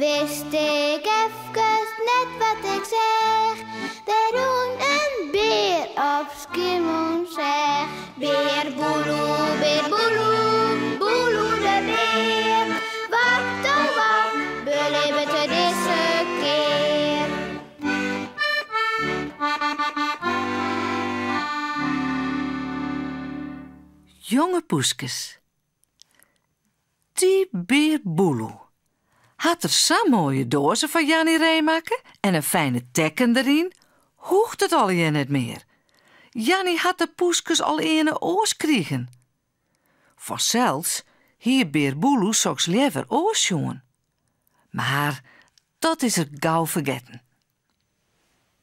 wist ik even net wat ik zeg. Er roept een beer op Schiermonnikoog zeg. Beer boeloe, boeloe de beer. Wat oh wat, beleven te deze keer. Jonge poeskes. Die beer Boeloe had er zo'n mooie dozen van Jannie Reemaker en een fijne tekken erin. Hoeft het al je niet meer. Jannie had de poeskes al in een oors kregen. Vanzelfs hier beer Boeloe zoks liever oors jongen. Maar dat is er gauw vergeten.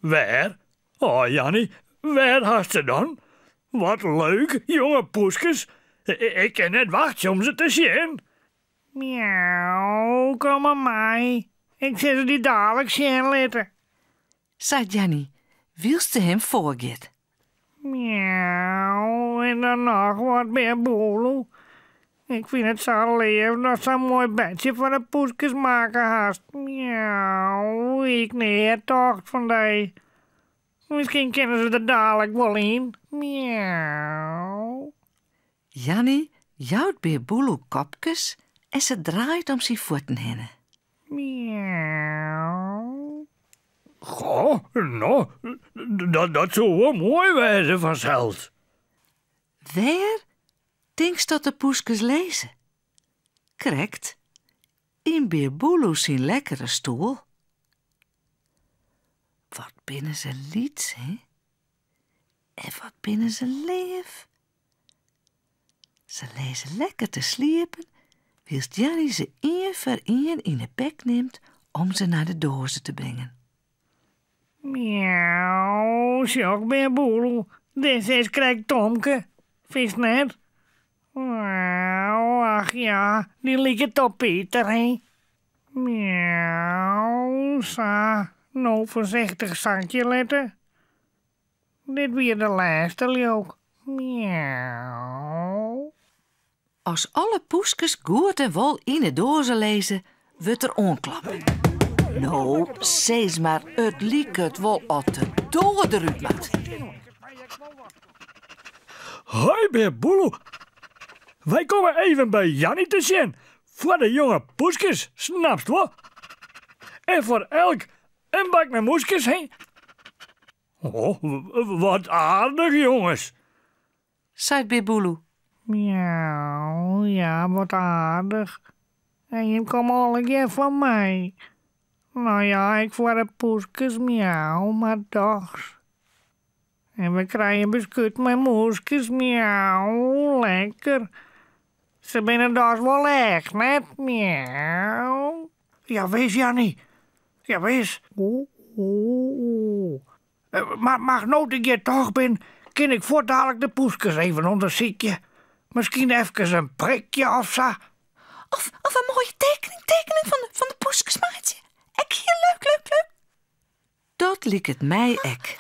Waar? Oh, Jannie, waar hast ze dan? Wat leuk, jonge poeskes. Ik kan net wachten om ze te zien. Miauw, kom maar mij. Ik zet ze die dadelijk zien laten. Zei Jannie, wilste hem voorget. Miauw, en dan nog wat meer Boeloe. Ik vind het zo lief dat zo'n mooi bedje voor de poeskes maken haast. Miauw, ik neer toch van die. Misschien kennen ze er dadelijk wel in. Miauw. Jannie jouwt beer Boeloe kopjes en ze draait om zijn voeten heen. Miauw. Goh, nou, dat zou wel mooi wezen vanzelfs. Waar denkst dat de poeskes lezen? Correct, in beer Boeloe zijn lekkere stoel. Wat binnen ze lieds, hè? En wat binnen ze leef. Ze lezen lekker te sliepen, wilst Jannie ze één voor één in de bek neemt om ze naar de dozen te brengen. Miauw, zo beer Boeloe. Dit is krijg Tomke. Vis net? Miauw, ach ja, die ligt op Pieter, hè? Miauw, sa. Nou, voorzichtig zandje letten. Dit weer de laatste ook. Miauw. Als alle poeskes goed en wel in de dozen lezen, wordt er onklappen. Nou, zees maar, het liek het wel от de dood eruit maakt. Hoi, beer Boeloe. Wij komen even bij Jannie te zien. Voor de jonge poeskes, snapst wel? En voor elk een bak met moeskes, hè? Oh, wat aardig, jongens. Zei beer Boeloe. Miauw, ja, wat aardig. En je komt al een keer van mij. Nou ja, ik voor de poeskes, miauw, maar toch. En we krijgen biscuit met moeskes, miauw, lekker. Ze binnen dus wel echt, net, miauw. Ja, wees, Jannie. Ja, wees. Maar mag nou dat je toch ben, kan ik voor dadelijk de poeskes even onderzoeken. Misschien even een prikje of zo. Of een mooie tekening van de poeskesmaatje. Ek hier, leuk. Dat liek het mij ek.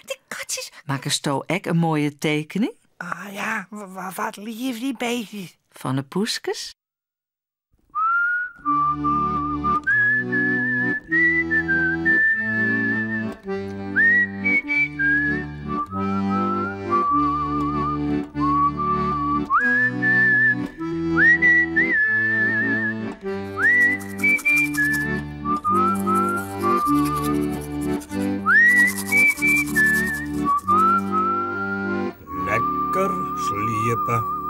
De katjes. Maak eens sto ek een mooie tekening Ah ja, wat lief die beestjes. van de poeskes. Lekker sliepen.